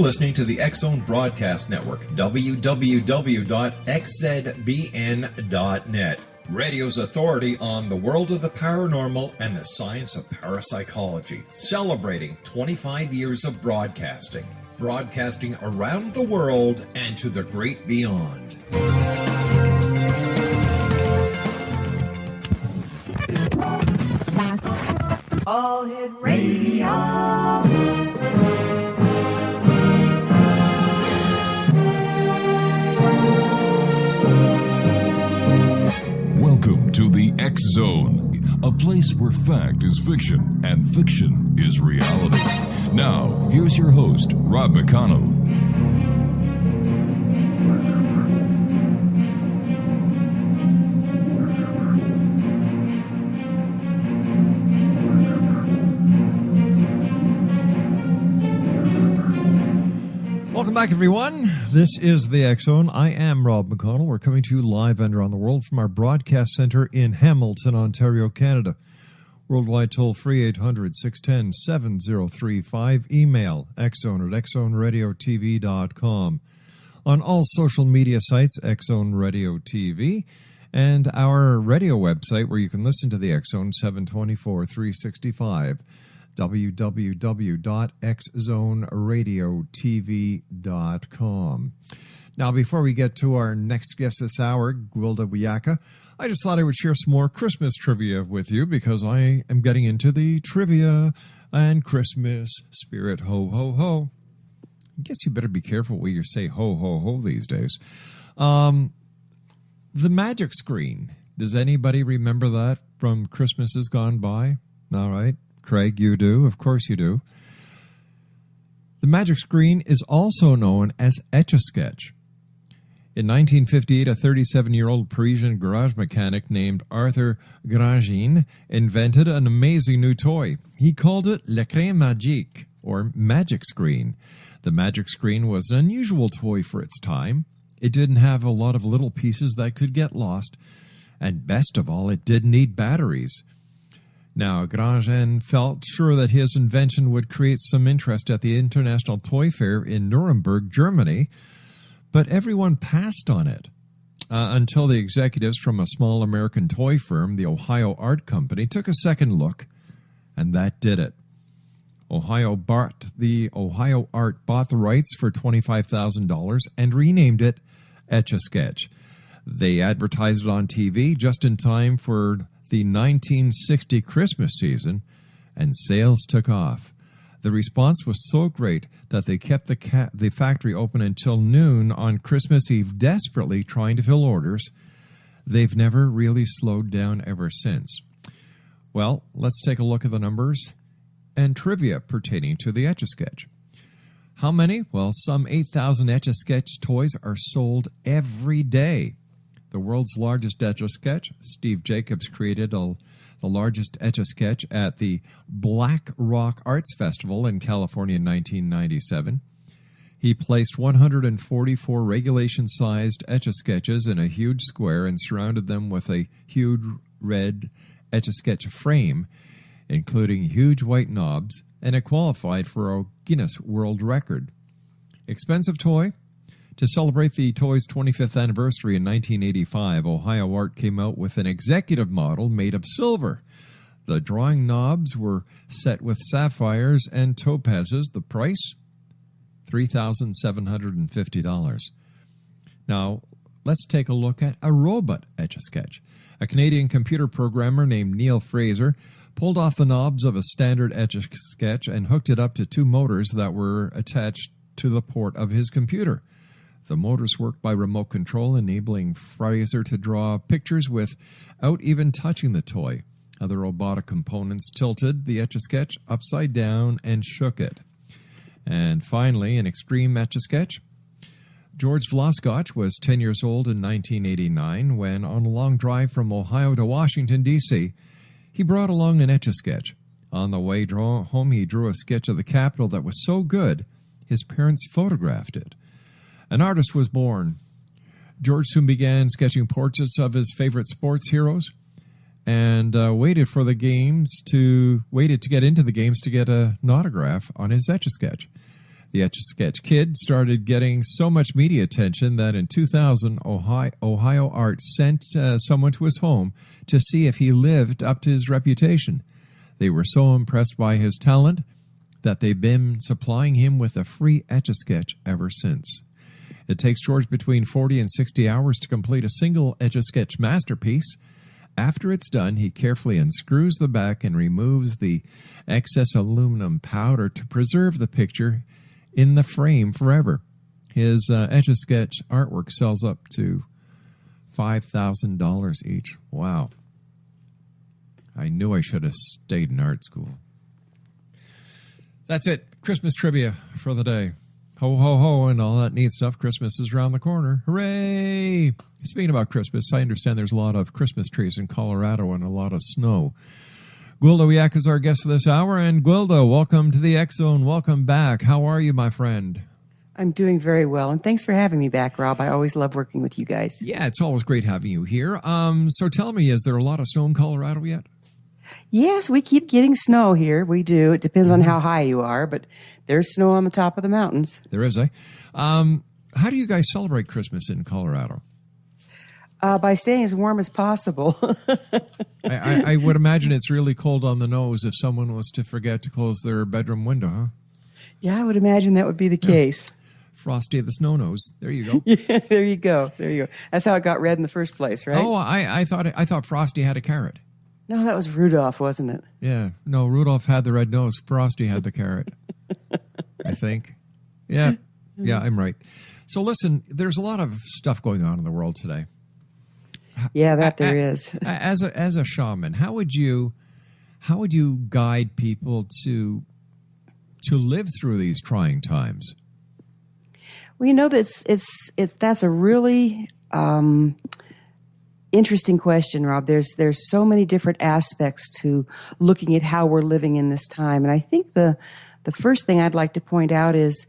listening to the X-Zone Broadcast Network, www.xzbn.net. Radio's authority on the world of the paranormal and the science of parapsychology, celebrating 25 years of broadcasting. Broadcasting around the world and to the great beyond. All Hit Radio. Welcome to the X-Zone, a place where fact is fiction and fiction is reality. Now, here's your host, Rob McConnell. Welcome back, everyone. This is the X-Zone. I am Rob McConnell. We're coming to you live and around the world from our broadcast center in Hamilton, Ontario, Canada. Worldwide toll-free 800-610-7035. Email xzone@xzoneradiotv.com. On all social media sites, X-Zone Radio TV. And our radio website where you can listen to the X-Zone 724-365. www.xzoneradiotv.com. Now, before we get to our next guest this hour, Gwilda Wiyaka, I just thought I would share some more Christmas trivia with you because I am getting into the trivia and Christmas spirit. Ho, ho, ho. I guess you better be careful when you say ho, ho, ho these days. The magic screen. Does anybody remember that from Christmases gone by? All right. Craig, you do. Of course you do. The magic screen is also known as Etch-a-Sketch. In 1958, a 37-year-old Parisian garage mechanic named Arthur Grangin invented an amazing new toy. He called it l'écran magique, or magic screen. The magic screen was an unusual toy for its time. It didn't have a lot of little pieces that could get lost, and best of all, it didn't need batteries. Now, Grangin felt sure that his invention would create some interest at the International Toy Fair in Nuremberg, Germany, but everyone passed on it until the executives from a small American toy firm, the Ohio Art Company, took a second look, and that did it. Ohio Art bought the rights for $25,000 and renamed it Etch-a-Sketch. They advertised it on TV just in time for the 1960 Christmas season, and sales took off. The response was so great that they kept the factory open until noon on Christmas Eve, desperately trying to fill orders. They've never really slowed down ever since. Well, let's take a look at the numbers and trivia pertaining to the Etch-a-Sketch. How many? Well, some 8,000 Etch-a-Sketch toys are sold every day. The world's largest Etch-a-Sketch, Steve Jacobs created the largest Etch-a-Sketch at the Black Rock Arts Festival in California in 1997. He placed 144 regulation-sized Etch-a-Sketches in a huge square and surrounded them with a huge red Etch-a-Sketch frame, including huge white knobs, and it qualified for a Guinness World Record. Expensive toy? To celebrate the toy's 25th anniversary in 1985, Ohio Art came out with an executive model made of silver. The drawing knobs were set with sapphires and topazes. The price? $3,750. Now, let's take a look at a robot Etch-a-Sketch. A Canadian computer programmer named Neil Fraser pulled off the knobs of a standard Etch-a-Sketch and hooked it up to two motors that were attached to the port of his computer. The motors worked by remote control, enabling Fraser to draw pictures without even touching the toy. Other robotic components tilted the Etch-a-Sketch upside down and shook it. And finally, an extreme Etch-a-Sketch. George Vlascott was 10 years old in 1989 when, on a long drive from Ohio to Washington, D.C., he brought along an Etch-a-Sketch. On the way home, he drew a sketch of the Capitol that was so good, his parents photographed it. An artist was born. George soon began sketching portraits of his favorite sports heroes and waited to get into the games to get an autograph on his Etch-a-Sketch. The Etch-a-Sketch Kid started getting so much media attention that in 2000, Ohio Art sent someone to his home to see if he lived up to his reputation. They were so impressed by his talent that they've been supplying him with a free Etch-a-Sketch ever since. It takes George between 40 and 60 hours to complete a single Etch-a-Sketch masterpiece. After it's done, he carefully unscrews the back and removes the excess aluminum powder to preserve the picture in the frame forever. His Etch-a-Sketch artwork sells up to $5,000 each. Wow. I knew I should have stayed in art school. That's it. Christmas trivia for the day. Ho, ho, ho, and all that neat stuff. Christmas is around the corner. Hooray! Speaking about Christmas, I understand there's a lot of Christmas trees in Colorado and a lot of snow. Gwilda Wiyaka is our guest this hour. And Gwilda, welcome to the X Zone. Welcome back. How are you, my friend? I'm doing very well, and thanks for having me back, Rob. I always love working with you guys. Yeah, it's always great having you here. So tell me, is there a lot of snow in Colorado yet? Yes, we keep getting snow here. We do. It depends on how high you are, but there's snow on the top of the mountains. There is, eh? How do you guys celebrate Christmas in Colorado? By staying as warm as possible. I would imagine it's really cold on the nose if someone was to forget to close their bedroom window, huh? Yeah, I would imagine that would be the case. Frosty the Snow Nose. There you go. Yeah, there you go. There you go. That's how it got red in the first place, right? Oh, I thought Frosty had a carrot. No, that was Rudolph, wasn't it? Yeah. No, Rudolph had the red nose. Frosty had the carrot. I think. Yeah. Yeah, I'm right. So listen, there's a lot of stuff going on in the world today. Yeah, there is. As a shaman, how would you guide people to live through these trying times? Well, you know, that's a really interesting question, Rob. There's so many different aspects to looking at how we're living in this time, and I think the first thing I'd like to point out is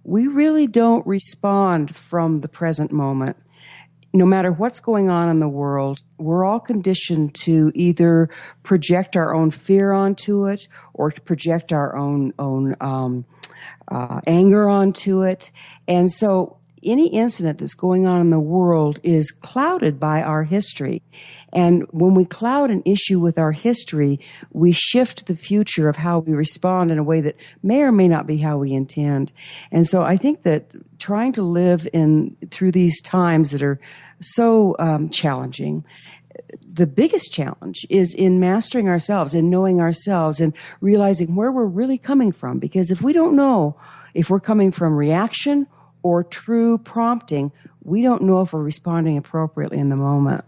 we really don't respond from the present moment. No matter what's going on in the world, we're all conditioned to either project our own fear onto it or to project our own anger onto it. And so any incident that's going on in the world is clouded by our history. And when we cloud an issue with our history, we shift the future of how we respond in a way that may or may not be how we intend. And so I think that trying to live through these times that are so challenging, the biggest challenge is in mastering ourselves, in knowing ourselves, and realizing where we're really coming from. Because if we don't know if we're coming from reaction or true prompting, we don't know if we're responding appropriately in the moment.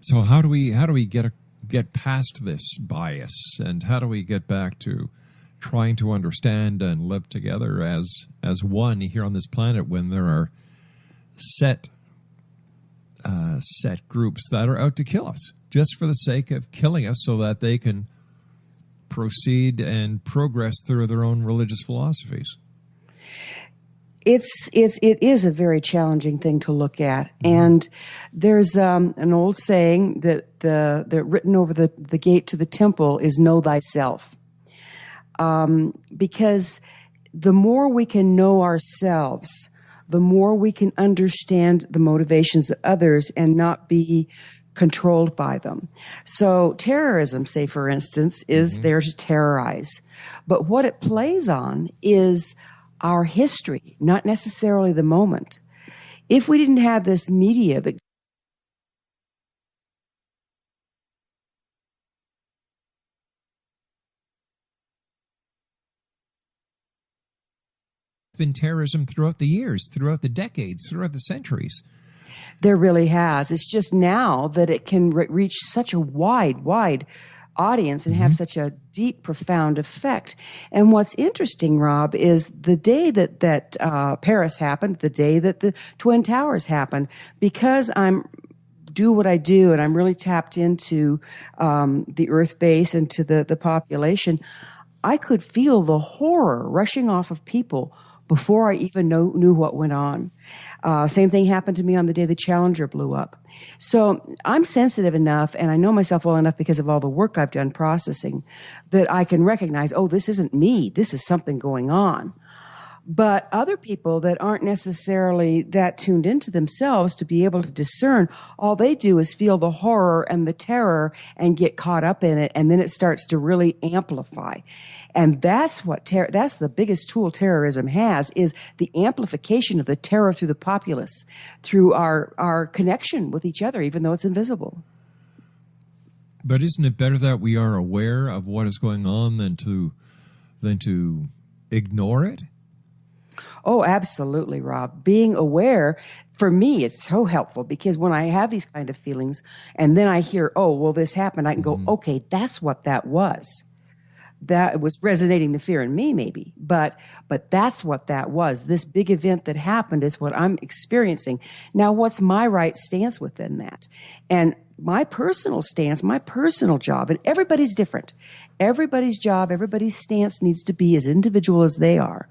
So how do we get past this bias, and how do we get back to trying to understand and live together as one here on this planet when there are set groups that are out to kill us just for the sake of killing us so that they can proceed and progress through their own religious philosophies? It is a very challenging thing to look at, and there's an old saying that written over the gate to the temple is "Know thyself," because the more we can know ourselves, the more we can understand the motivations of others and not be controlled by them. So terrorism, say for instance, is there to terrorize, but what it plays on is our history, not necessarily the moment. If we didn't have this media that been terrorism throughout the years, throughout the decades, throughout the centuries. There really has. It's just now that it can reach such a wide audience and have such a deep, profound effect. And what's interesting, Rob, is the day that Paris happened, the day that the Twin Towers happened, because do what I do and I'm really tapped into the Earth base and to the population, I could feel the horror rushing off of people before I even knew what went on. Same thing happened to me on the day the Challenger blew up. So I'm sensitive enough, and I know myself well enough because of all the work I've done processing, that I can recognize, oh, this isn't me. This is something going on. But other people that aren't necessarily that tuned into themselves to be able to discern, all they do is feel the horror and the terror and get caught up in it, and then it starts to really amplify. And that's that's the biggest tool terrorism has, is the amplification of the terror through the populace, through our connection with each other, even though it's invisible. But isn't it better that we are aware of what is going on than to ignore it? Oh, absolutely, Rob. Being aware, for me, it's so helpful, because when I have these kind of feelings and then I hear, oh, well, this happened, I can go, okay, that's what that was. That was resonating the fear in me, maybe, but that's what that was. This big event that happened is what I'm experiencing. Now, what's my right stance within that? And my personal stance, my personal job, and everybody's different. Everybody's job, everybody's stance needs to be as individual as they are.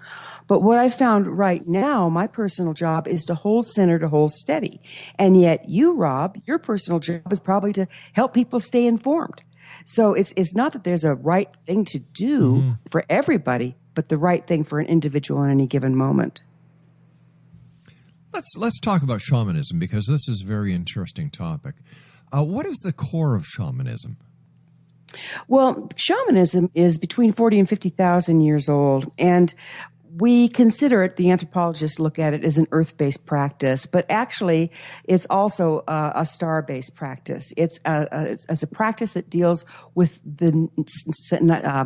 But what I found right now, my personal job is to hold center, to hold steady. And yet you, Rob, your personal job is probably to help people stay informed. So it's not that there's a right thing to do for everybody, but the right thing for an individual in any given moment. Let's talk about shamanism, because this is a very interesting topic. What is the core of shamanism? Well, shamanism is between 40 and 50,000 years old, and we consider it, the anthropologists look at it as an earth-based practice, but actually it's also a star-based practice. It's a practice that deals with the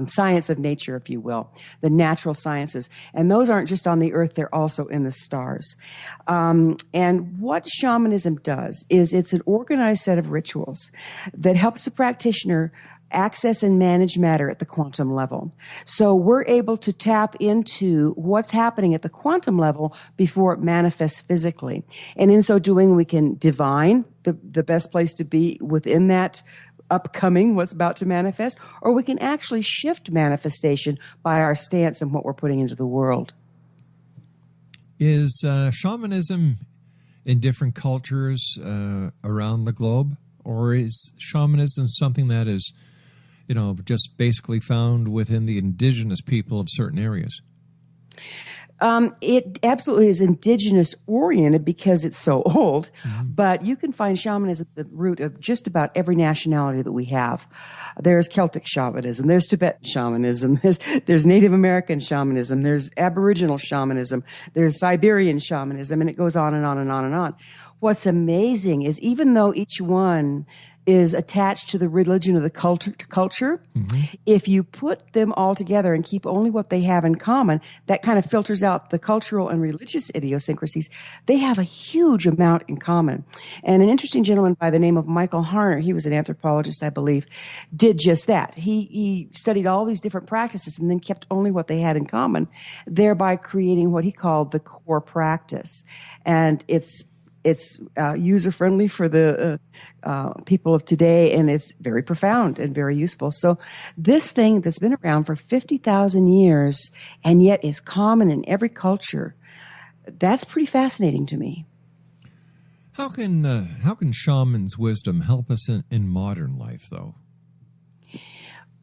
science of nature, if you will, the natural sciences. And those aren't just on the earth, they're also in the stars. And what shamanism does is it's an organized set of rituals that helps the practitioner access and manage matter at the quantum level. So we're able to tap into what's happening at the quantum level before it manifests physically. And in so doing, we can divine the best place to be within that upcoming, what's about to manifest, or we can actually shift manifestation by our stance and what we're putting into the world. Is shamanism in different cultures around the globe, or is shamanism something that is just basically found within the indigenous people of certain areas? It absolutely is indigenous oriented because it's so old, but you can find shamanism at the root of just about every nationality that we have. There's Celtic shamanism, there's Tibetan shamanism, there's Native American shamanism, there's Aboriginal shamanism, there's Siberian shamanism, and it goes on and on and on and on. What's amazing is even though each one is attached to the religion of the culture, if you put them all together and keep only what they have in common, that kind of filters out the cultural and religious idiosyncrasies. They have a huge amount in common. And an interesting gentleman by the name of Michael Harner, he was an anthropologist, I believe, did just that. He studied all these different practices and then kept only what they had in common, thereby creating what he called the core practice. And it's user-friendly for the people of today, and it's very profound and very useful. So this thing that's been around for 50,000 years and yet is common in every culture, that's pretty fascinating to me. How can shaman's wisdom help us in modern life, though?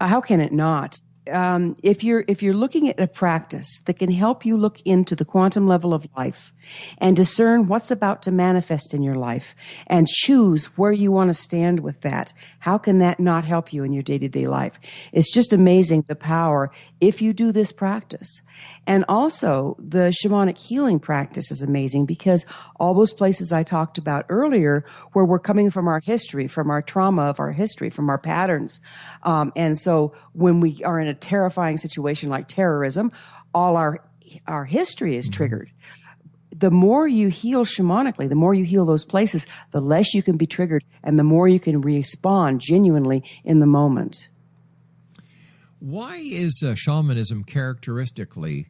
How can it not? If you're looking at a practice that can help you look into the quantum level of life and discern what's about to manifest in your life and choose where you want to stand with that, how can that not help you in your day-to-day life? It's just amazing the power if you do this practice. And also the shamanic healing practice is amazing because all those places I talked about earlier where we're coming from our history, from our trauma of our history, from our patterns. And so when we are in a terrifying situation like terrorism, all our history is triggered. The more you heal shamanically, the more you heal those places, the less you can be triggered and the more you can respond genuinely in the moment. Why is shamanism characteristically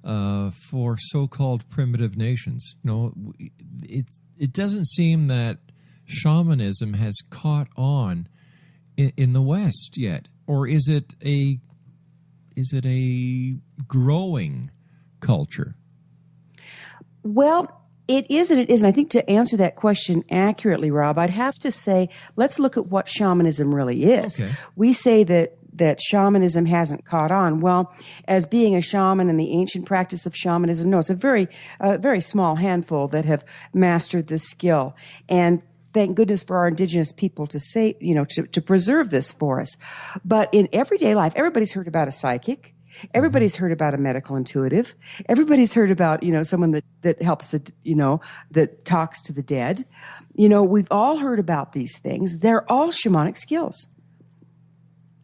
for so-called primitive nations? It doesn't seem that shamanism has caught on in the West yet, or is it a growing culture? Well, It is and it isn't. I think to answer that question accurately, Rob, I'd have to say, let's look at what shamanism really is. Okay. We say that shamanism hasn't caught on. Well, as being a shaman in the ancient practice of shamanism, no, it's a very small handful that have mastered this skill. And thank goodness for our indigenous people to say, to preserve this for us. But in everyday life, everybody's heard about a psychic. Everybody's heard about a medical intuitive. Everybody's heard about, someone that helps, that talks to the dead. We've all heard about these things. They're all shamanic skills.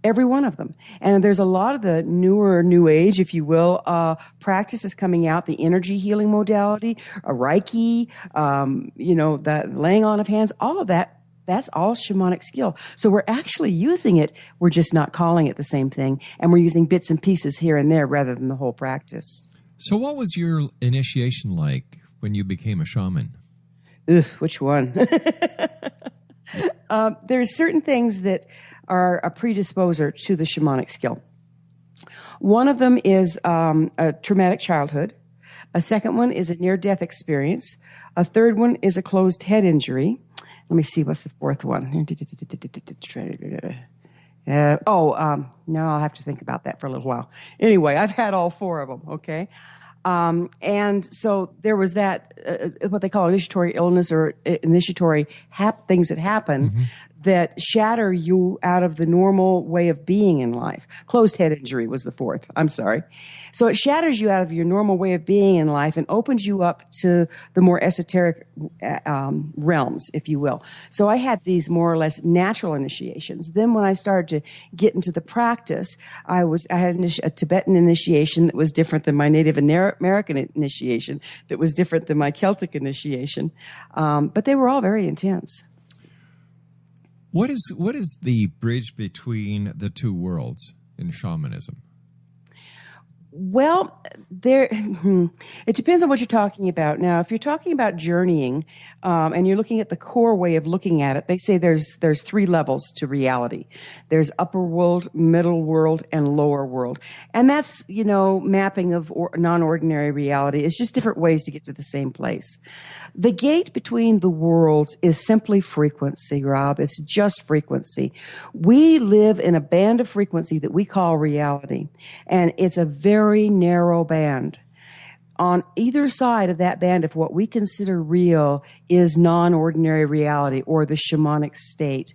Every one of them. And there's a lot of the newer New Age, if you will, practices coming out, the energy healing modality, a Reiki, the laying on of hands, all of that. That's all shamanic skill. So we're actually using it. We're just not calling it the same thing. And we're using bits and pieces here and there rather than the whole practice. So what was your initiation like when you became a shaman? Which one? There's certain things that are a predisposer to the shamanic skill. One of them is a traumatic childhood. A second one is a near-death experience. A third one is a closed head injury. Let me see, what's the fourth one? No, I'll have to think about that for a little while. Anyway, I've had all four of them, okay? And so there was that, what they call initiatory illness or initiatory things that happen that shatter you out of the normal way of being in life. Closed head injury was the fourth. I'm sorry. So it shatters you out of your normal way of being in life and opens you up to the more esoteric realms, if you will. So I had these more or less natural initiations. Then when I started to get into the practice, I had a Tibetan initiation that was different than my Native American initiation, that was different than my Celtic initiation. But they were all very intense. What is the bridge between the two worlds in shamanism? Well, it depends on what you're talking about. Now, if you're talking about journeying, and you're looking at the core way of looking at it, they say there's three levels to reality. There's upper world, middle world, and lower world. And that's, mapping of non-ordinary reality. It's just different ways to get to the same place. The gate between the worlds is simply frequency, Rob. It's just frequency. We live in a band of frequency that we call reality. And it's a very narrow band. On either side of that band of what we consider real is non-ordinary reality or the shamanic state.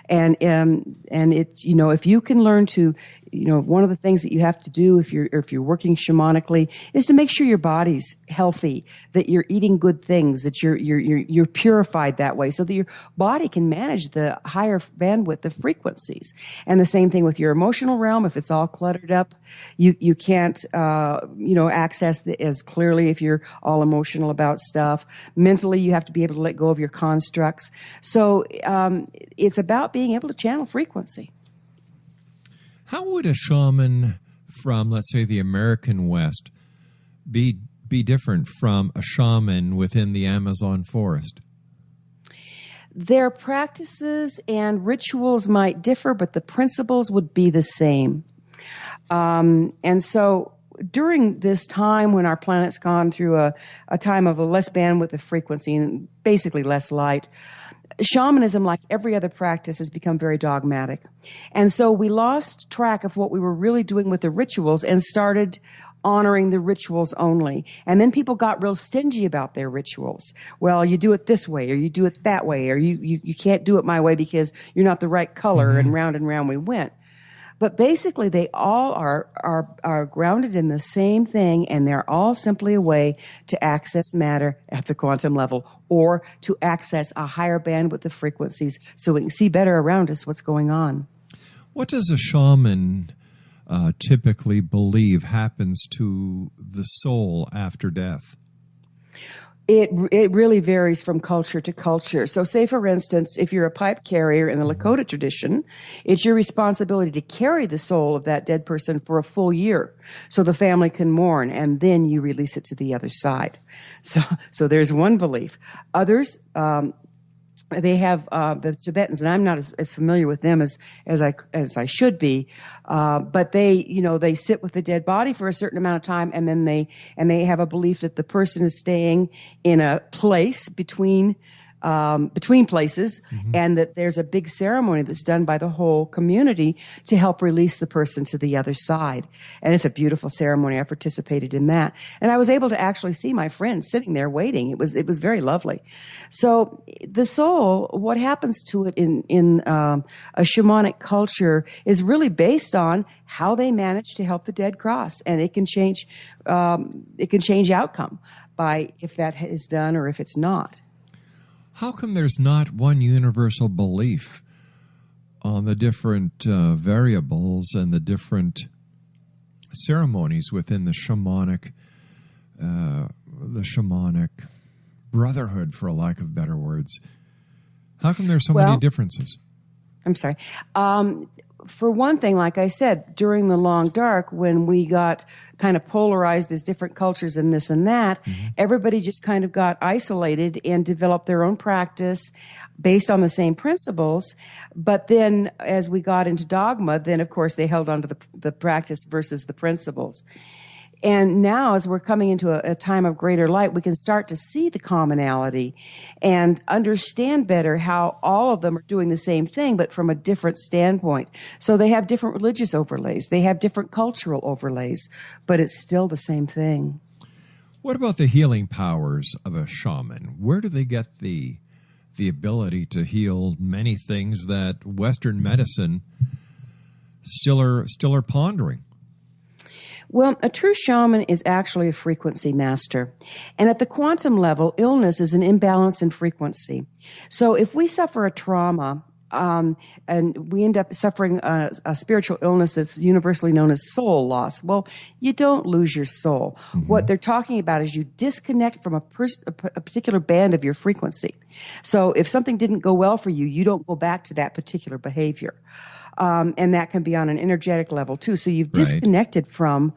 And it's, if you can learn to, one of the things that you have to do if you're working shamanically is to make sure your body's healthy, that you're eating good things, that you're purified that way so that your body can manage the higher bandwidth of frequencies. And the same thing with your emotional realm. If it's all cluttered up, you can't, access it as clearly if you're all emotional about stuff. Mentally, you have to be able to let go of your constructs. So, it's about being able to channel frequency. How would a shaman from, let's say, the American West be different from a shaman within the Amazon forest? Their practices and rituals might differ, but the principles would be the same. And so during this time when our planet's gone through a time of a less bandwidth of frequency and basically less light, shamanism, like every other practice, has become very dogmatic. And so we lost track of what we were really doing with the rituals and started honoring the rituals only. And then people got real stingy about their rituals. Well, you do it this way, or you do it that way, or you can't do it my way because you're not the right color, and round we went. But basically, they all are grounded in the same thing, and they're all simply a way to access matter at the quantum level or to access a higher bandwidth of frequencies so we can see better around us what's going on. What does a shaman typically believe happens to the soul after death? It really varies from culture to culture. So say, for instance, if you're a pipe carrier in the Lakota tradition, it's your responsibility to carry the soul of that dead person for a full year so the family can mourn, and then you release it to the other side. So there's one belief. Others, they have the Tibetans, and I'm not as familiar with them as I should be, but they sit with the dead body for a certain amount of time, and then they have a belief that the person is staying in a place between places, and that there's a big ceremony that's done by the whole community to help release the person to the other side. And it's a beautiful ceremony. I participated in that, and I was able to actually see my friend sitting there waiting. It was very lovely. So the soul, what happens to it in a shamanic culture is really based on how they manage to help the dead cross, and it can change outcome by if that is done or if it's not. How come there's not one universal belief on the different variables and the different ceremonies within the shamanic brotherhood, for a lack of better words? How come there's so many differences? I'm sorry. For one thing, like I said, during the long dark, when we got kind of polarized as different cultures and this and that, everybody just kind of got isolated and developed their own practice based on the same principles. But then as we got into dogma, then of course they held on to the practice versus the principles. And now, as we're coming into a time of greater light, we can start to see the commonality and understand better how all of them are doing the same thing, but from a different standpoint. So they have different religious overlays. They have different cultural overlays, but it's still the same thing. What about the healing powers of a shaman? Where do they get the ability to heal many things that Western medicine still are pondering? Well, a true shaman is actually a frequency master. And at the quantum level, illness is an imbalance in frequency. So if we suffer a trauma, and we end up suffering a spiritual illness that's universally known as soul loss, well, you don't lose your soul. What they're talking about is you disconnect from a particular band of your frequency. So if something didn't go well for you, you don't go back to that particular behavior. And that can be on an energetic level too. So you've disconnected from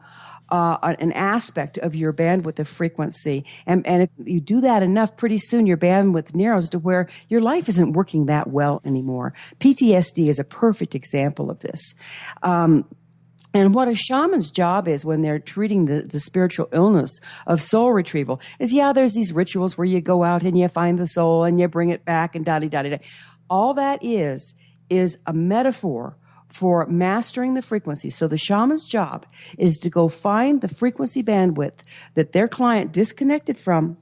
an aspect of your bandwidth of frequency. And if you do that enough, pretty soon your bandwidth narrows to where your life isn't working that well anymore. PTSD is a perfect example of this. And what a shaman's job is when they're treating the spiritual illness of soul retrieval is, there's these rituals where you go out and you find the soul and you bring it back and da-da-da-da. All that is a metaphor for mastering the frequency. So the shaman's job is to go find the frequency bandwidth that their client disconnected from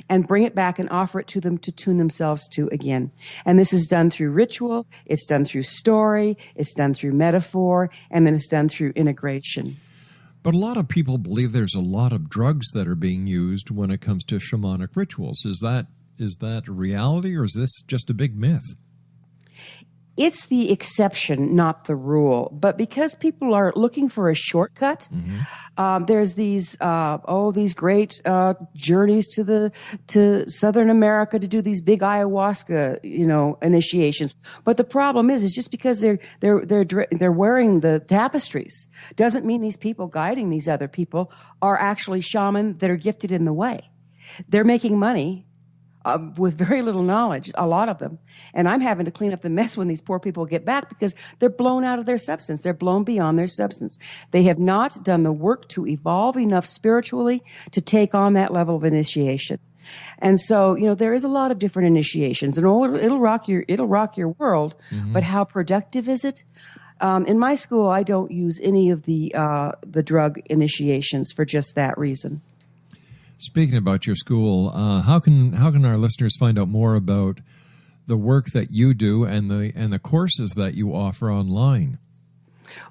and bring it back and offer it to them to tune themselves to again. And this is done through ritual, it's done through story, it's done through metaphor, and then it's done through integration. But a lot of people believe there's a lot of drugs that are being used when it comes to shamanic rituals. Is that reality, or is this just a big myth? It's the exception, not the rule. But because people are looking for a shortcut, there's these great journeys to Southern America to do these big ayahuasca, initiations. But the problem is just because they're wearing the tapestries doesn't mean these people guiding these other people are actually shaman that are gifted in the way. They're making money with very little knowledge, a lot of them. And I'm having to clean up the mess when these poor people get back because they're blown out of their substance. They're blown beyond their substance. They have not done the work to evolve enough spiritually to take on that level of initiation. And so, there is a lot of different initiations, and it'll rock your world. But how productive is it? In my school, I don't use any of the drug initiations for just that reason. Speaking about your school, how can our listeners find out more about the work that you do and the courses that you offer online?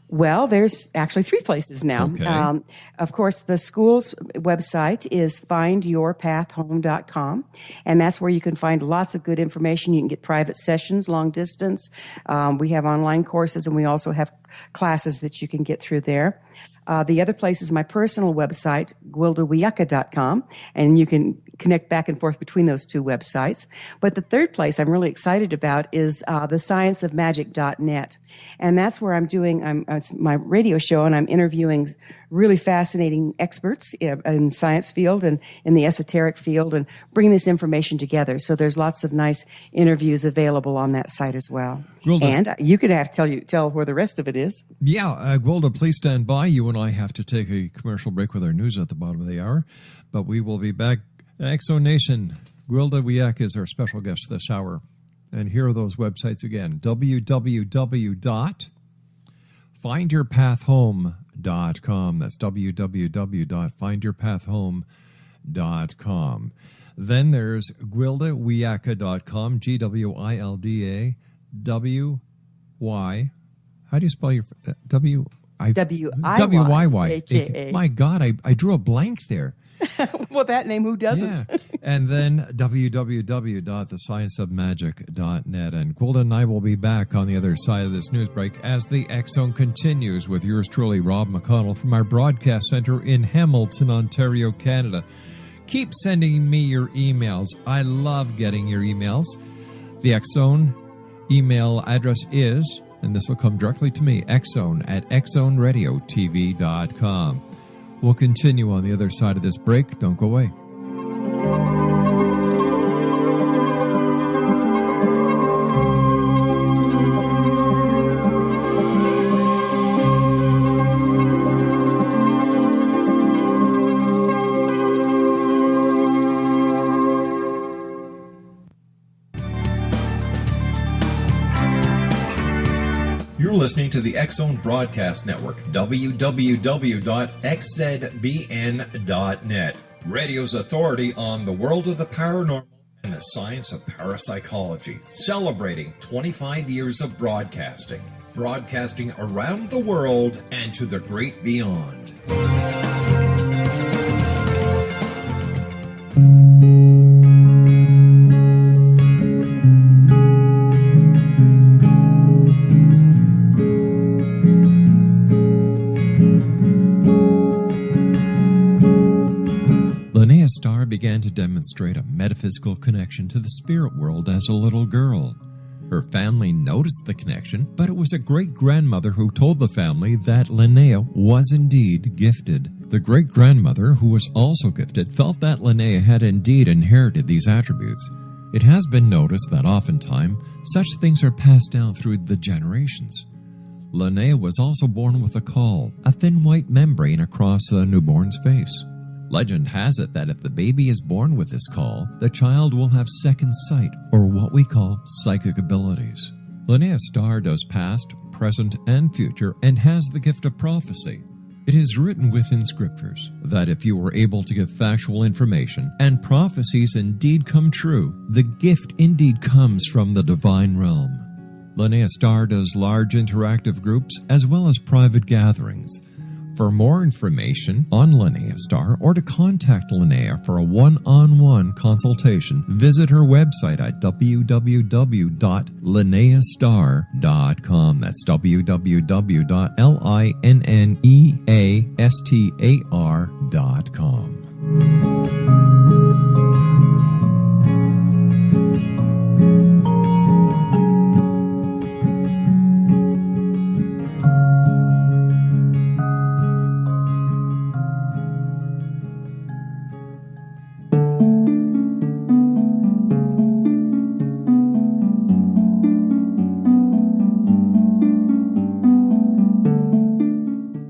Well, there's actually 3 places now. Okay. Of course, the school's website is findyourpathhome.com, and that's where you can find lots of good information. You can get private sessions, long distance. We have online courses, and we also have classes that you can get through there. The other place is my personal website, GwildaWiyaka.com, and you can connect back and forth between those two websites. But the third place I'm really excited about is thescienceofmagic.net, and that's where it's my radio show, and I'm interviewing really fascinating experts in science field and in the esoteric field, and bringing this information together. So there's lots of nice interviews available on that site as well. And you could have tell where the rest of it is. Yeah, Gwilda, please stand by. You and I have to take a commercial break with our news at the bottom of the hour, but we will be back. Exo Nation, Gwilda Wiyaka is our special guest this hour. And here are those websites again, www.findyourpathhome.com. That's www.findyourpathhome.com. Then there's GwildaWiyaka.com, GwildaWy. How do you spell your W-I-Y-A-K-A. My God, I drew a blank there. Well, that name, who doesn't? Yeah. And then www.thescienceofmagic.net. And Gwilda and I will be back on the other side of this news break as the X-Zone continues with yours truly, Rob McConnell, from our broadcast center in Hamilton, Ontario, Canada. Keep sending me your emails. I love getting your emails. The X-Zone email address is, and this will come directly to me, xzone@xzoneradiotv.com. We'll continue on the other side of this break. Don't go away. You're listening to the X-Zone Broadcast Network, www.xzbn.net, radio's authority on the world of the paranormal and the science of parapsychology, celebrating 25 years of broadcasting around the world and to the great beyond. Starr began to demonstrate a metaphysical connection to the spirit world as a little girl. Her family noticed the connection, but it was a great-grandmother who told the family that Linnea was indeed gifted. The great-grandmother, who was also gifted, felt that Linnea had indeed inherited these attributes. It has been noticed that oftentimes such things are passed down through the generations. Linnea was also born with a caul, a thin white membrane across a newborn's face. Legend has it that if the baby is born with this caul, the child will have second sight, or what we call psychic abilities. Linnea Starr does past, present, and future, and has the gift of prophecy. It is written within scriptures that if you were able to give factual information, and prophecies indeed come true, the gift indeed comes from the divine realm. Linnea Starr does large interactive groups as well as private gatherings. For more information on Linnea Starr or to contact Linnea for a one-on-one consultation, visit her website at www.linneastar.com. That's www.linneastar.com.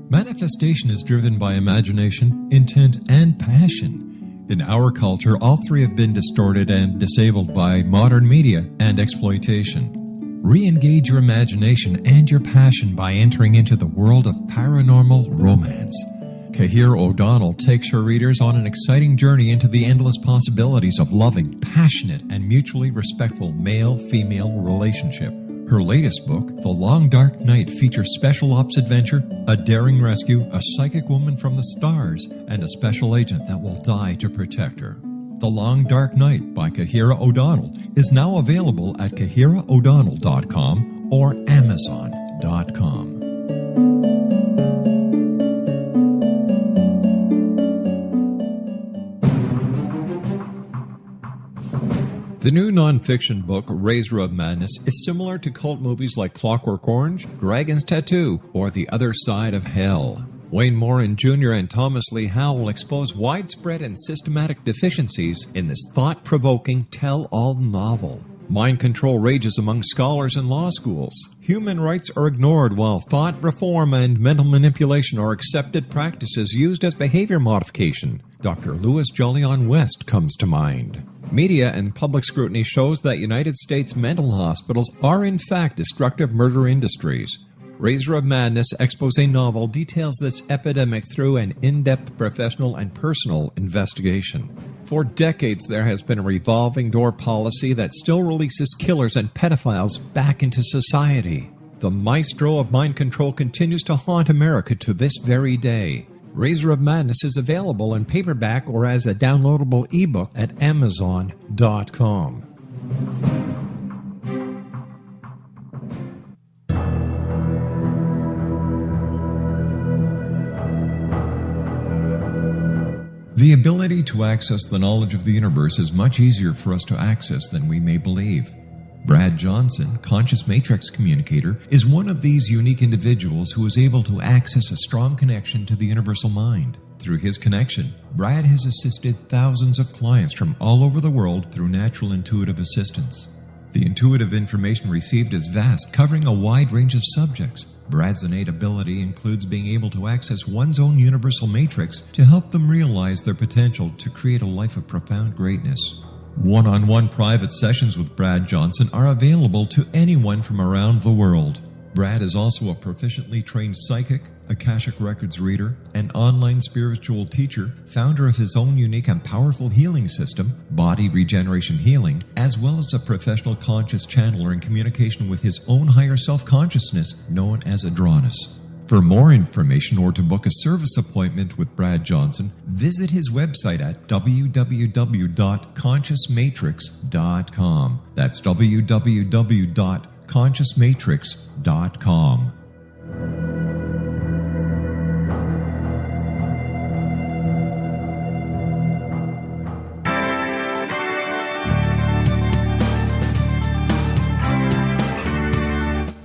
Manifestation is driven by imagination, intent, and passion. In our culture, all three have been distorted and disabled by modern media and exploitation. Re-engage your imagination and your passion by entering into the world of paranormal romance. Kahir O'Donnell takes her readers on an exciting journey into the endless possibilities of loving, passionate, and mutually respectful male-female relationship. Her latest book, The Long Dark Night, features special ops adventure, a daring rescue, a psychic woman from the stars, and a special agent that will die to protect her. The Long Dark Night by Kahira O'Donnell is now available at kahiraodonnell.com or amazon.com. The new nonfiction book, Razor of Madness, is similar to cult movies like Clockwork Orange, Dragon's Tattoo, or The Other Side of Hell. Wayne Morin Jr. and Thomas Lee Howell will expose widespread and systematic deficiencies in this thought-provoking tell-all novel. Mind control rages among scholars in law schools. Human rights are ignored while thought reform and mental manipulation are accepted practices used as behavior modification. Dr. Louis Jolyon West comes to mind. Media and public scrutiny shows that United States mental hospitals are in fact destructive murder industries. Razor of Madness expose novel details this epidemic through an in-depth professional and personal investigation. For decades, there has been a revolving door policy that still releases killers and pedophiles back into society. The maestro of mind control continues to haunt America to this very day. Razor of Madness is available in paperback or as a downloadable ebook at Amazon.com. The ability to access the knowledge of the universe is much easier for us to access than we may believe. Brad Johnson, conscious matrix communicator, is one of these unique individuals who is able to access a strong connection to the universal mind. Through his connection, Brad has assisted thousands of clients from all over the world through natural intuitive assistance. The intuitive information received is vast, covering a wide range of subjects. Brad's innate ability includes being able to access one's own universal matrix to help them realize their potential to create a life of profound greatness. One-on-one private sessions with Brad Johnson are available to anyone from around the world. Brad is also a proficiently trained psychic, Akashic Records reader, an online spiritual teacher, founder of his own unique and powerful healing system, Body Regeneration Healing, as well as a professional conscious channeler in communication with his own higher self-consciousness known as Adronis. For more information or to book a service appointment with Brad Johnson, visit his website at www.consciousmatrix.com. That's www.consciousmatrix.com.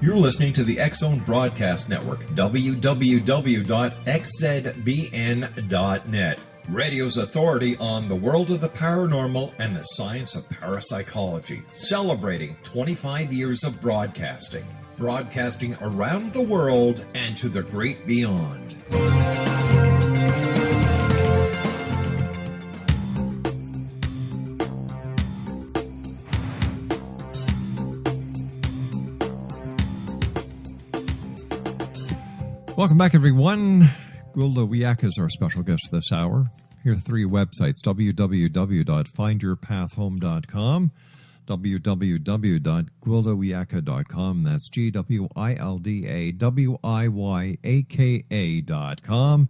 You're listening to the X-Zone Broadcast Network, www.xzbn.net. Radio's authority on the world of the paranormal and the science of parapsychology, celebrating 25 years of broadcasting. Broadcasting around the world and to the great beyond. Welcome back, everyone. Gwilda Wiyaka is our special guest this hour. Here are three websites: www.findyourpathhome.com, www.gwildawiyaka.com, that's GWILDAWIYAKA.com,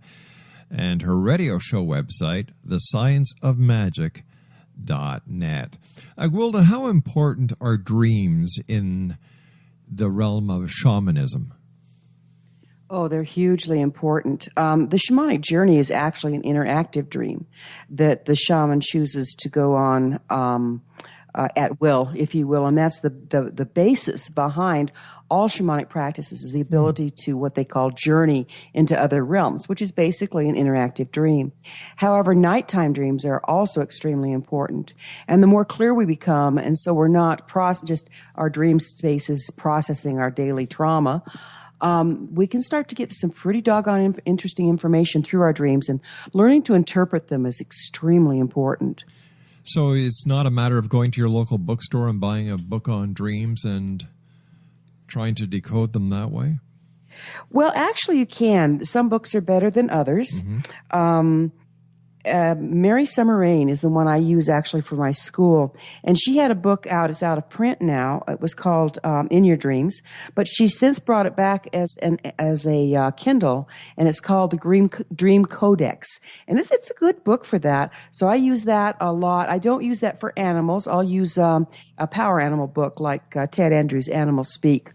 and her radio show website, thescienceofmagic.net. Gwilda, how important are dreams in the realm of shamanism? Oh, they're hugely important. The shamanic journey is actually an interactive dream that the shaman chooses to go on at will, if you will, and that's the basis behind all shamanic practices is the ability to what they call journey into other realms, which is basically an interactive dream. However, nighttime dreams are also extremely important, and the more clear we become, and so we're not just our dream spaces processing our daily trauma. We can start to get some pretty doggone interesting information through our dreams, and learning to interpret them is extremely important. So it's not a matter of going to your local bookstore and buying a book on dreams and trying to decode them that way? Well, actually you can. Some books are better than others. Mm-hmm. Mary Summer Rain is the one I use actually for my school, and she had a book out. It's out of print now. It was called In Your Dreams, but she's since brought it back as a Kindle, and it's called the Dream Codex, and it's a good book for that. So I use that a lot. I don't use that for animals. I'll use a power animal book like Ted Andrews' Animals Speak,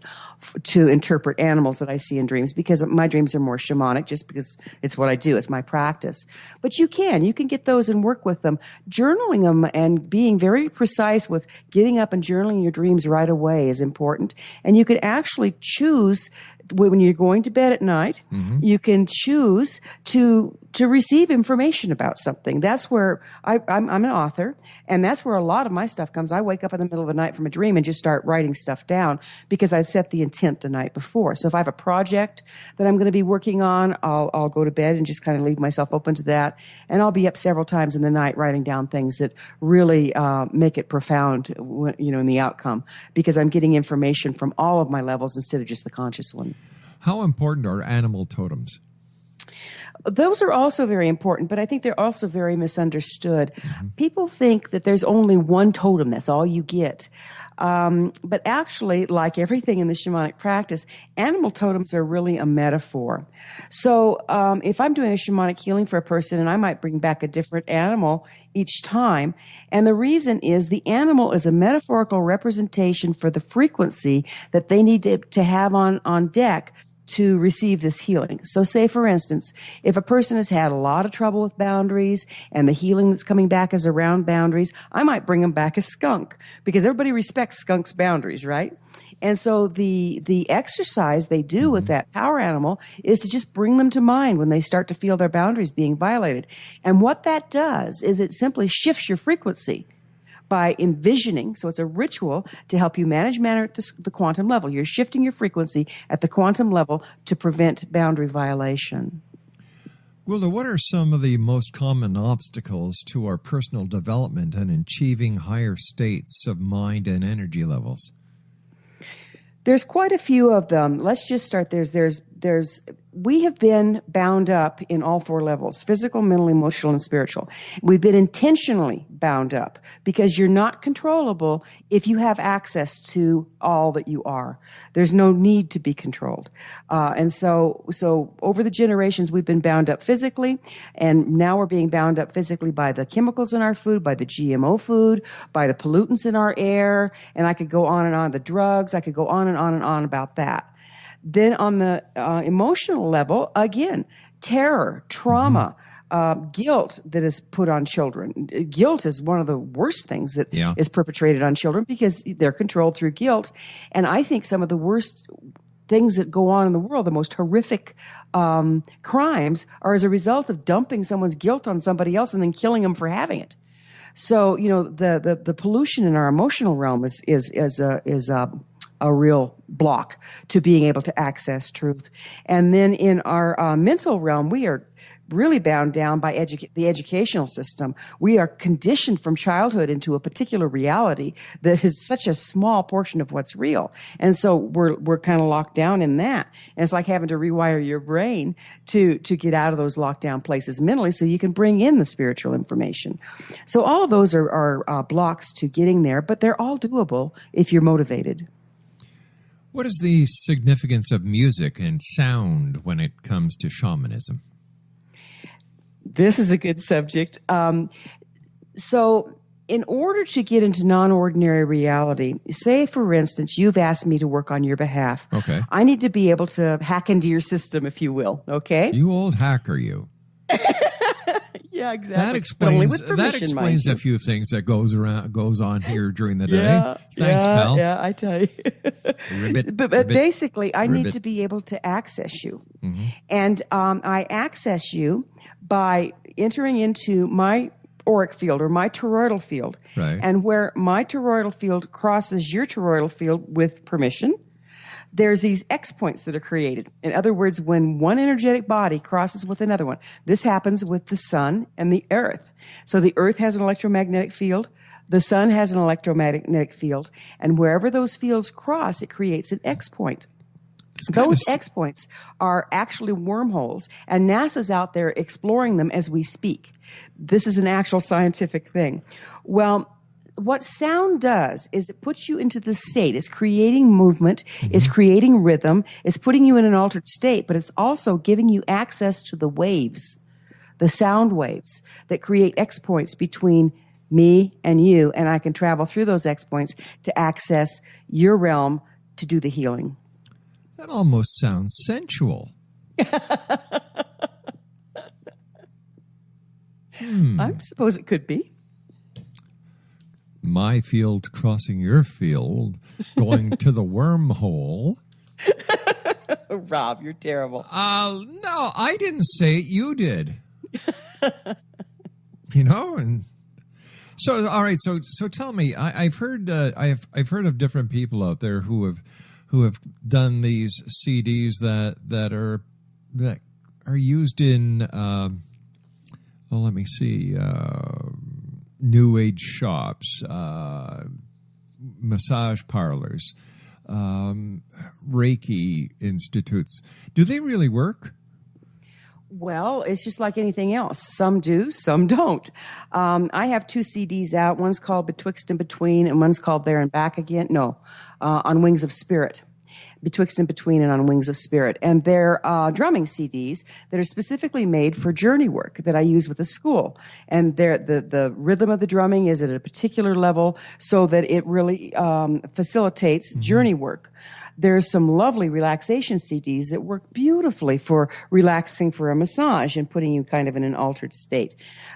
to interpret animals that I see in dreams, because my dreams are more shamanic, just because it's what I do. It's my practice. But you can get those and work with them. Journaling them and being very precise with getting up and journaling your dreams right away is important. And you can actually choose when you're going to bed at night, you can choose to receive information about something. That's where I'm an author, and that's where a lot of my stuff comes. I wake up in the middle of the night from a dream and just start writing stuff down because I set the intent the night before. So if I have a project that I'm going to be working on, I'll go to bed and just kind of leave myself open to that, and I'll be up several times in the night writing down things that really make it profound, in the outcome, because I'm getting information from all of my levels instead of just the conscious one. How important are animal totems? Those are also very important, but I think they're also very misunderstood. People think that there's only one totem, that's all you get. But actually, like everything in the shamanic practice, animal totems are really a metaphor. So if I'm doing a shamanic healing for a person, and I might bring back a different animal each time, and the reason is the animal is a metaphorical representation for the frequency that they need to have on deck to receive this healing. So say, for instance, if a person has had a lot of trouble with boundaries and the healing that's coming back is around boundaries, I might bring them back a skunk, because everybody respects skunks' boundaries, right? And so the exercise they do with that power animal is to just bring them to mind when they start to feel their boundaries being violated. And what that does is it simply shifts your frequency by envisioning. So it's a ritual to help you manage matter at the quantum level. You're shifting your frequency at the quantum level to prevent boundary violation. Gwilda, what are some of the most common obstacles to our personal development and achieving higher states of mind and energy levels? There's quite a few of them. Let's just start. We have been bound up in all four levels: physical, mental, emotional, and spiritual. We've been intentionally bound up because you're not controllable if you have access to all that you are. There's no need to be controlled. And so over the generations, we've been bound up physically, and now we're being bound up physically by the chemicals in our food, by the GMO food, by the pollutants in our air, and I could go on and on, the drugs, I could go on and on about that. Then on the emotional level, again, terror, trauma, guilt that is put on children. Guilt is one of the worst things that is perpetrated on children because they're controlled through guilt. And I think some of the worst things that go on in the world, the most horrific crimes, are as a result of dumping someone's guilt on somebody else and then killing them for having it. So, the pollution in our emotional realm is a real block to being able to access truth. And then in our mental realm, we are really bound down by the educational system. We are conditioned from childhood into a particular reality that is such a small portion of what's real. And so we're kind of locked down in that. And it's like having to rewire your brain to get out of those locked down places mentally so you can bring in the spiritual information. So all of those are blocks to getting there, but they're all doable if you're motivated. What is the significance of music and sound when it comes to shamanism? This is a good subject. So in order to get into non-ordinary reality, say, for instance, you've asked me to work on your behalf. Okay. I need to be able to hack into your system, if you will, okay? You old hacker, you. Yeah, exactly. That explains a few things that goes on here during the day. Thanks, pal. Yeah, I tell you. But basically, I need to be able to access you. Mm-hmm. And I access you by entering into my auric field or my toroidal field. Right. And where my toroidal field crosses your toroidal field with permission, there's these X points that are created. In other words, when one energetic body crosses with another one, this happens with the sun and the earth. So the earth has an electromagnetic field, the sun has an electromagnetic field, and wherever those fields cross, it creates an X point. Those X points are actually wormholes, and NASA's out there exploring them as we speak. This is an actual scientific thing. Well, what sound does is it puts you into the state. It's creating movement. Mm-hmm. It's creating rhythm. It's putting you in an altered state, but it's also giving you access to the waves, the sound waves that create X points between me and you, and I can travel through those X points to access your realm to do the healing. That almost sounds sensual. I suppose it could be. My field crossing your field, going to the wormhole. Rob, you're terrible. No, I didn't say it. You did. And so all right. So tell me. I've heard of different people out there who have done these CDs that are used in. Let me see. New Age shops, massage parlors, Reiki institutes. Do they really work? Well, it's just like anything else. Some do, some don't. I have 2 CDs out. One's called Betwixt and Between, and one's called There and Back Again. No, On Wings of Spirit. Betwixt and Between and On Wings of Spirit. And they're drumming CDs that are specifically made for journey work that I use with the school. And the rhythm of the drumming is at a particular level so that it really facilitates journey work. There's some lovely relaxation CDs that work beautifully for relaxing for a massage and putting you kind of in an altered state.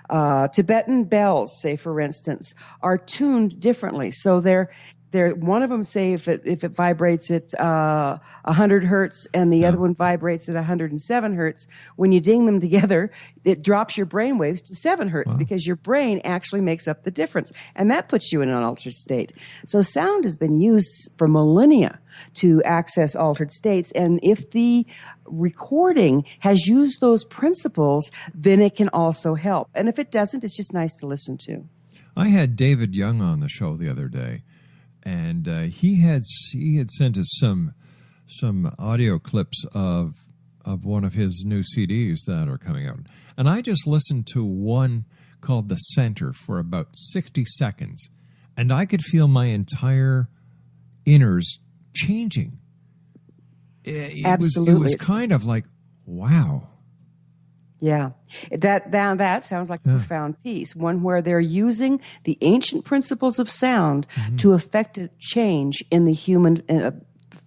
Tibetan bells, say for instance, are tuned differently. So they're one of them, say if it vibrates at 100 hertz and the other one vibrates at 107 hertz, when you ding them together, it drops your brain waves to 7 hertz because your brain actually makes up the difference. And that puts you in an altered state. So sound has been used for millennia to access altered states. And if the recording has used those principles, then it can also help. And if it doesn't, it's just nice to listen to. I had David Young on the show the other day. And he had sent us some audio clips of one of his new CDs that are coming out. And I just listened to one called The Center for about 60 seconds. And I could feel my entire inners changing. Absolutely. It was kind of like, wow. Yeah, that sounds like a profound piece, one where they're using the ancient principles of sound to effect a change in the human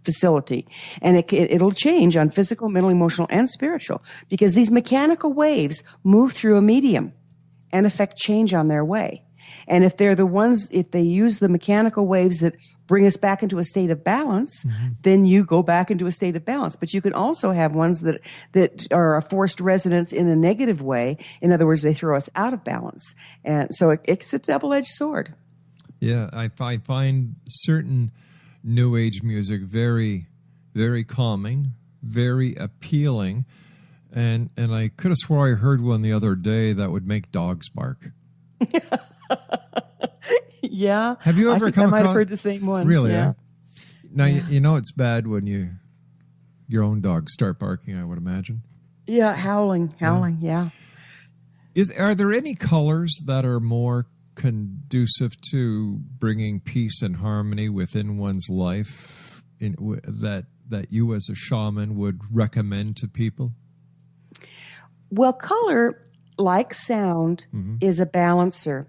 facility. And it'll change on physical, mental, emotional, and spiritual, because these mechanical waves move through a medium and affect change on their way. And if they use the mechanical waves that bring us back into a state of balance, then you go back into a state of balance. But you can also have ones that are a forced resonance in a negative way. In other words, they throw us out of balance. And so it's a double-edged sword. Yeah, I find certain New Age music very, very calming, very appealing. And I could have swore I heard one the other day that would make dogs bark. Yeah. Have you ever come across? I might have heard the same one. Really? Yeah. Now, you know it's bad when your own dogs start barking, I would imagine. Yeah, howling, yeah. Are there any colors that are more conducive to bringing peace and harmony within one's life that you as a shaman would recommend to people? Well, color, like sound, is a balancer.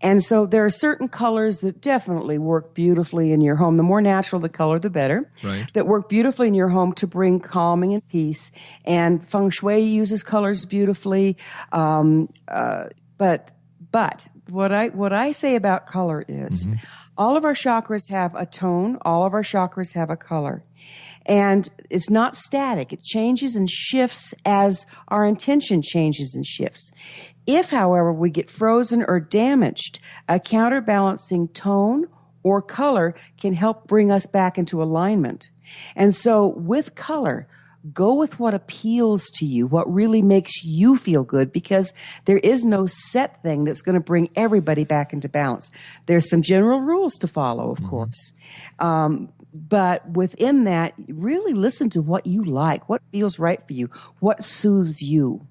And so there are certain colors that definitely work beautifully in your home. The more natural the color, the better. Right. That work beautifully in your home to bring calming and peace. And feng shui uses colors beautifully. But what I say about color is all of our chakras have a tone. All of our chakras have a color. And it's not static. It changes and shifts as our intention changes and shifts. If, however, we get frozen or damaged, a counterbalancing tone or color can help bring us back into alignment. And so with color, go with what appeals to you, what really makes you feel good, because there is no set thing that's going to bring everybody back into balance. There's some general rules to follow, of course. But within that, really listen to what you like, what feels right for you, what soothes you.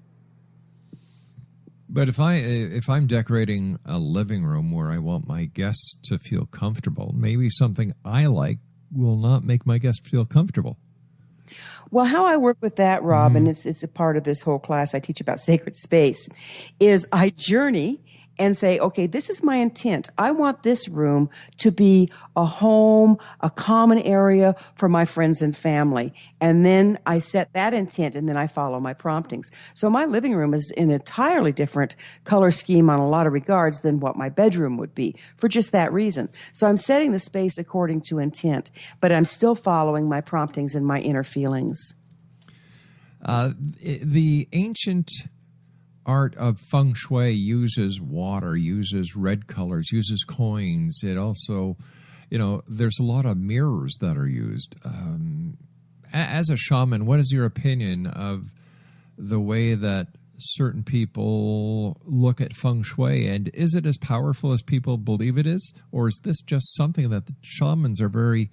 But if I'm decorating a living room where I want my guests to feel comfortable, maybe something I like will not make my guests feel comfortable. Well, how I work with that, Rob, and it's a part of this whole class I teach about sacred space, is I journey and say, okay, this is my intent. I want this room to be a home, a common area for my friends and family. And then I set that intent, and then I follow my promptings. So my living room is an entirely different color scheme on a lot of regards than what my bedroom would be, for just that reason. So I'm setting the space according to intent, but I'm still following my promptings and my inner feelings. The ancient art of feng shui uses water, uses red colors, uses coins. It also, there's a lot of mirrors that are used. As a shaman, what is your opinion of the way that certain people look at feng shui, and is it as powerful as people believe it is, or is this just something that the shamans are very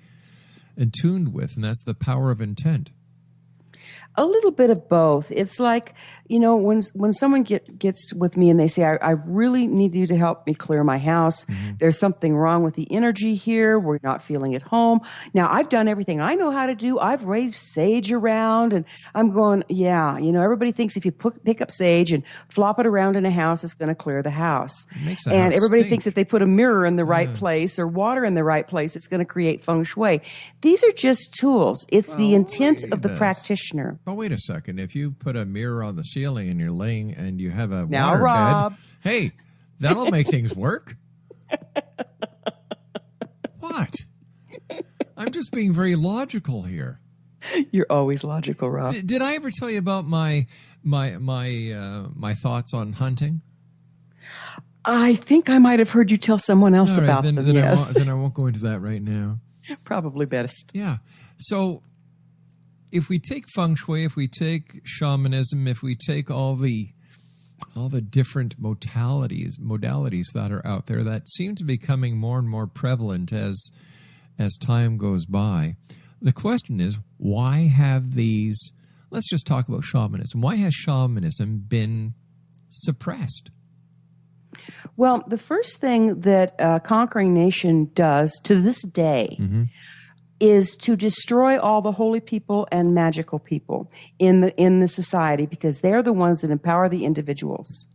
in tune with, and that's the power of intent? A little bit of both. It's like, when someone gets with me and they say, I really need you to help me clear my house. Mm-hmm. There's something wrong with the energy here. We're not feeling at home. Now, I've done everything I know how to do. I've raised sage around, and I'm going, everybody thinks if you pick up sage and flop it around in a house, it's going to clear the house. And everybody thinks if they put a mirror in the right place or water in the right place, it's going to create feng shui. These are just tools. It's the intent of the practitioner. But wait a second. If you put a mirror on the ceiling and you're laying and you have a now, water Rob. bed, hey, that'll make things work. What? I'm just being very logical here. You're always logical, Rob. Did I ever tell you about my thoughts on hunting? I think I might have heard you tell someone else about them. Yes. Then I won't go into that right now. Probably best. Yeah. So if we take feng shui, if we take shamanism, if we take all the different modalities that are out there that seem to be becoming more and more prevalent as time goes by, the question is, why have these? Let's just talk about shamanism. Why has shamanism been suppressed? Well, the first thing that Conquering Nation does to this day is to destroy all the holy people and magical people in the society, because they're the ones that empower the individuals.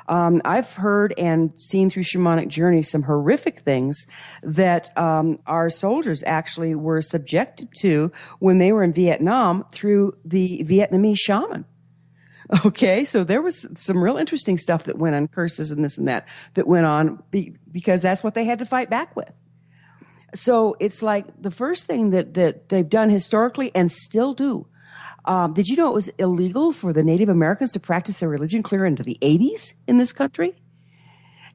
I've heard and seen through shamanic journey some horrific things that our soldiers actually were subjected to when they were in Vietnam through the Vietnamese shaman. Okay, so there was some real interesting stuff that went on, curses and this and that went on because that's what they had to fight back with. So it's like the first thing that they've done historically and still do. Did you know it was illegal for the Native Americans to practice their religion clear into the 80s in this country?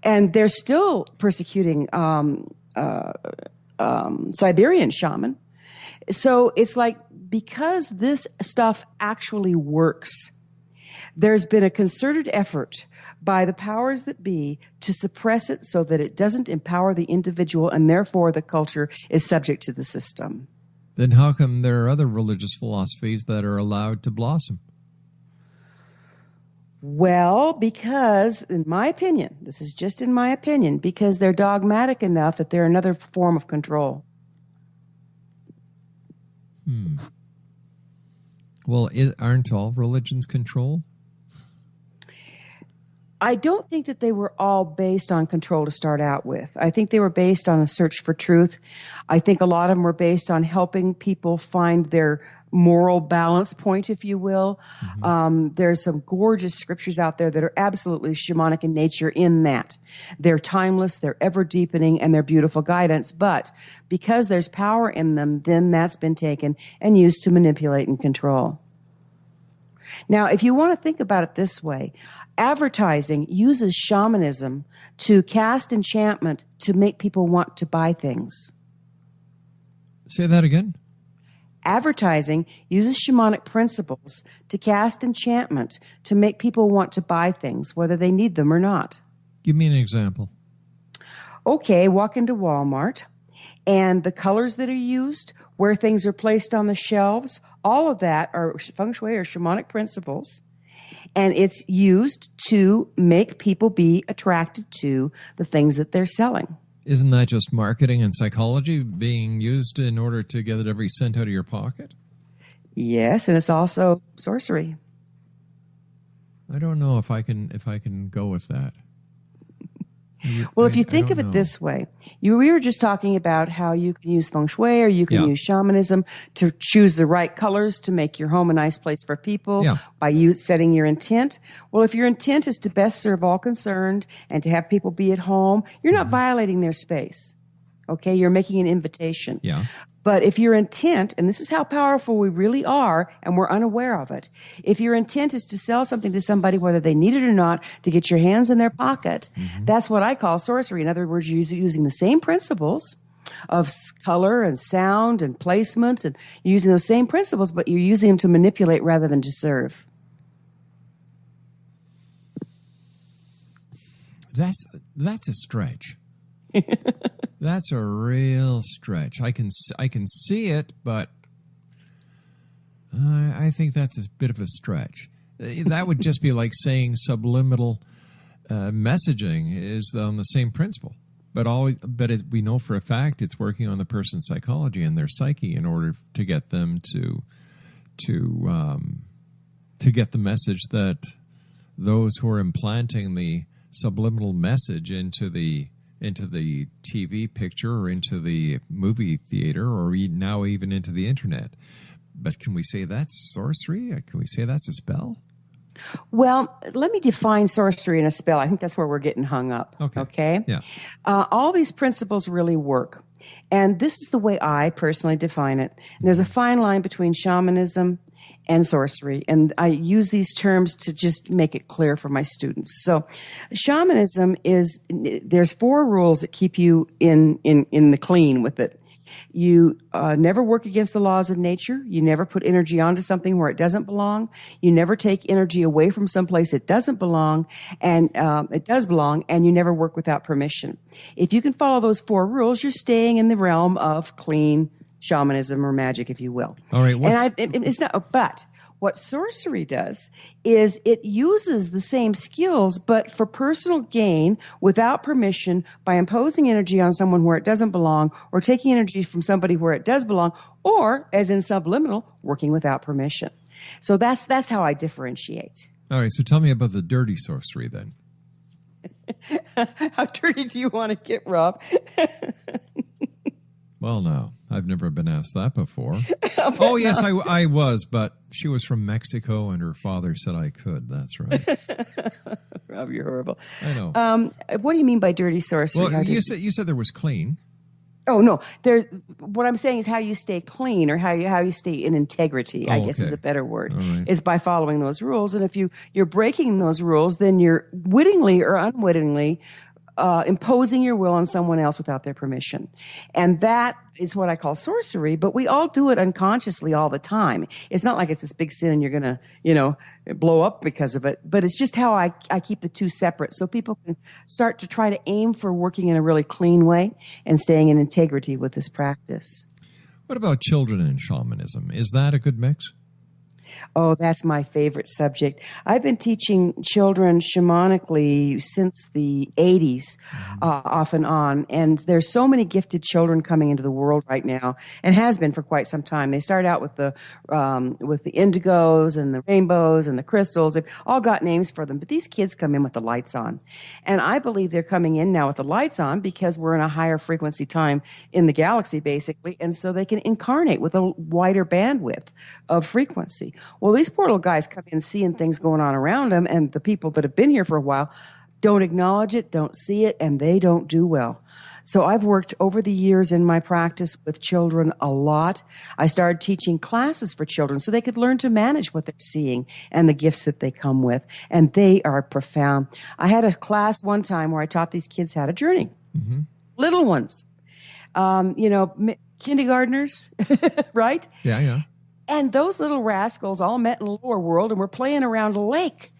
And they're still persecuting Siberian shaman. So it's like, because this stuff actually works, there's been a concerted effort by the powers that be to suppress it so that it doesn't empower the individual, and therefore the culture is subject to the system. Then how come there are other religious philosophies that are allowed to blossom? Well, because, in my opinion, this is just in my opinion, because they're dogmatic enough that they're another form of control. Well, aren't all religions control? I don't think that they were all based on control to start out with. I think they were based on a search for truth. I think a lot of them were based on helping people find their moral balance point, if you will. There's some gorgeous scriptures out there that are absolutely shamanic in nature in that. They're timeless, they're ever deepening, and they're beautiful guidance. But because there's power in them, then that's been taken and used to manipulate and control. Now, if you want to think about it this way, advertising uses shamanism to cast enchantment to make people want to buy things. Say that again. Advertising uses shamanic principles to cast enchantment to make people want to buy things, whether they need them or not. Give me an example. Okay, walk into Walmart, and the colors that are used, where things are placed on the shelves, all of that are feng shui or shamanic principles. And it's used to make people be attracted to the things that they're selling. Isn't that just marketing and psychology being used in order to get every cent out of your pocket? Yes, and it's also sorcery. I don't know if I can go with that. Well, if you think of it this way, we were just talking about how you can use feng shui or you can use shamanism to choose the right colors to make your home a nice place for people by you setting your intent. Well, if your intent is to best serve all concerned and to have people be at home, you're not violating their space. Okay, you're making an invitation. Yeah. But if your intent, and this is how powerful we really are, and we're unaware of it, if your intent is to sell something to somebody, whether they need it or not, to get your hands in their pocket, that's what I call sorcery. In other words, you're using the same principles of color and sound and placement, and you're using those same principles, but you're using them to manipulate rather than to serve. That's a stretch. That's a real stretch. I can see it, but I think that's a bit of a stretch. That would just be like saying subliminal messaging is on the same principle. But we know for a fact it's working on the person's psychology and their psyche in order to get them to get the message that those who are implanting the subliminal message into the TV picture or into the movie theater or now even into the internet. But can we say that's sorcery? Can we say that's a spell? Well, let me define sorcery and a spell. I think that's where we're getting hung up. Okay? Yeah. All these principles really work. And this is the way I personally define it. And there's a fine line between shamanism and sorcery. And I use these terms to just make it clear for my students. So shamanism there's 4 rules that keep you in the clean with it. You never work against the laws of nature. You never put energy onto something where it doesn't belong. You never take energy away from someplace it doesn't belong, and it does belong, and you never work without permission. If you can follow those 4 rules, you're staying in the realm of clean shamanism or magic, if you will. All right. But what sorcery does is it uses the same skills, but for personal gain without permission by imposing energy on someone where it doesn't belong or taking energy from somebody where it does belong, or, as in subliminal, working without permission. So that's how I differentiate. All right. So tell me about the dirty sorcery then. How dirty do you want to get, Rob? Well, no, I've never been asked that before. Oh, yes, I was, but she was from Mexico, and her father said I could. That's right. Rob, you're horrible. I know. What do you mean by dirty sorcery? Well, you said there was clean. Oh, no. What I'm saying is how you stay clean, or how you stay in integrity, I guess is a better word, is by following those rules. And if you're breaking those rules, then you're wittingly or unwittingly imposing your will on someone else without their permission. And that is what I call sorcery, but we all do it unconsciously all the time. It's not like it's this big sin and you're going to, blow up because of it, but it's just how I keep the two separate so people can start to try to aim for working in a really clean way and staying in integrity with this practice. What about children in shamanism? Is that a good mix? Oh, that's my favorite subject. I've been teaching children shamanically since the 80s, off and on. And there's so many gifted children coming into the world right now, and has been for quite some time. They start out with the indigos and the rainbows and the crystals. They've all got names for them, but these kids come in with the lights on. And I believe they're coming in now with the lights on because we're in a higher frequency time in the galaxy, basically. And so they can incarnate with a wider bandwidth of frequency. Well, these poor little guys come in seeing things going on around them, and the people that have been here for a while don't acknowledge it, don't see it, and they don't do well. So I've worked over the years in my practice with children a lot. I started teaching classes for children so they could learn to manage what they're seeing and the gifts that they come with, and they are profound. I had a class one time where I taught these kids how to journey, little ones, kindergartners, right? Yeah. And those little rascals all met in the lower world and were playing around a lake.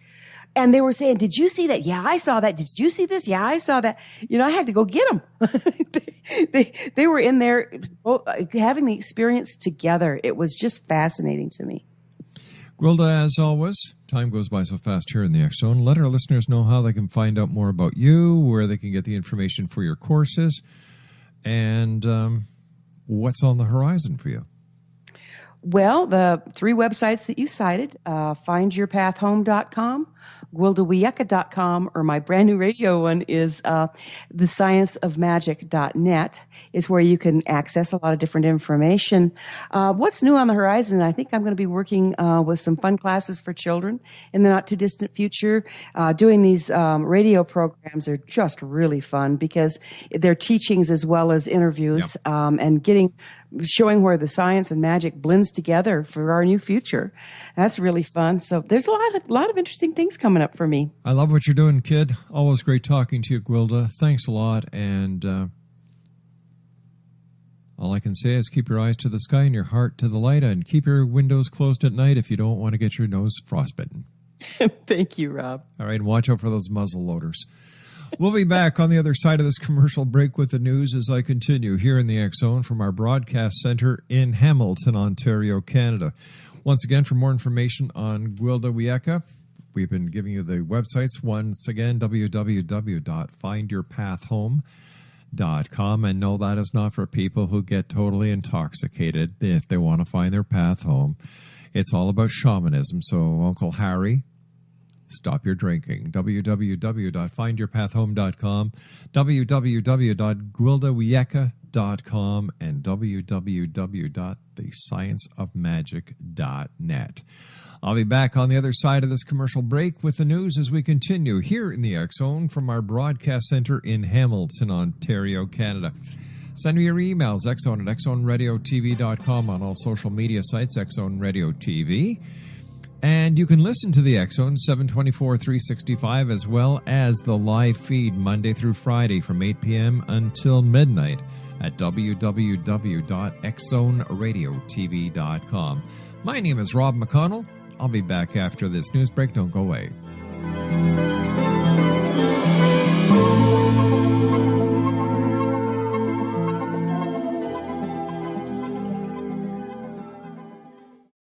And they were saying, did you see that? Yeah, I saw that. Did you see this? Yeah, I saw that. I had to go get them. They were in there having the experience together. It was just fascinating to me. Gwilda, as always, time goes by so fast here in the X Zone. Let our listeners know how they can find out more about you, where they can get the information for your courses, and what's on the horizon for you. Well, the 3 websites that you cited, findyourpathhome.com, GwildaWiyaka.com, or my brand new radio one is thescienceofmagic.net is where you can access a lot of different information. What's new on the horizon? I think I'm going to be working with some fun classes for children in the not too distant future. Doing these radio programs are just really fun because they're teachings as well as interviews, and showing where the science and magic blends together for our new future. That's really fun. So there's a lot of interesting things coming up for me. I love what you're doing, kid. Always great talking to you, Gwilda. Thanks a lot. And all I can say is keep your eyes to the sky and your heart to the light, and keep your windows closed at night if you don't want to get your nose frostbitten. Thank you, Rob. All right, and watch out for those muzzle loaders. We'll be back on the other side of this commercial break with the news as I continue here in the X Zone from our broadcast center in Hamilton, Ontario, Canada. Once again, for more information on Gwilda Wiyaka, we've been giving you the websites. Once again, www.findyourpathhome.com. And no, that is not for people who get totally intoxicated if they want to find their path home. It's all about shamanism. So, Uncle Harry, stop your drinking. www.findyourpathhome.com, www.gwildawiyaka.com, and www.thescienceofmagic.net. I'll be back on the other side of this commercial break with the news as we continue here in the X Zone from our broadcast center in Hamilton, Ontario, Canada. Send me your emails, xzone at xzoneradiotv.com, on all social media sites, Xzone Radio TV. And you can listen to the X Zone 724, 365, as well as the live feed Monday through Friday from 8 p.m. until midnight at www.xzoneradiotv.com. My name is Rob McConnell. I'll be back after this news break. Don't go away.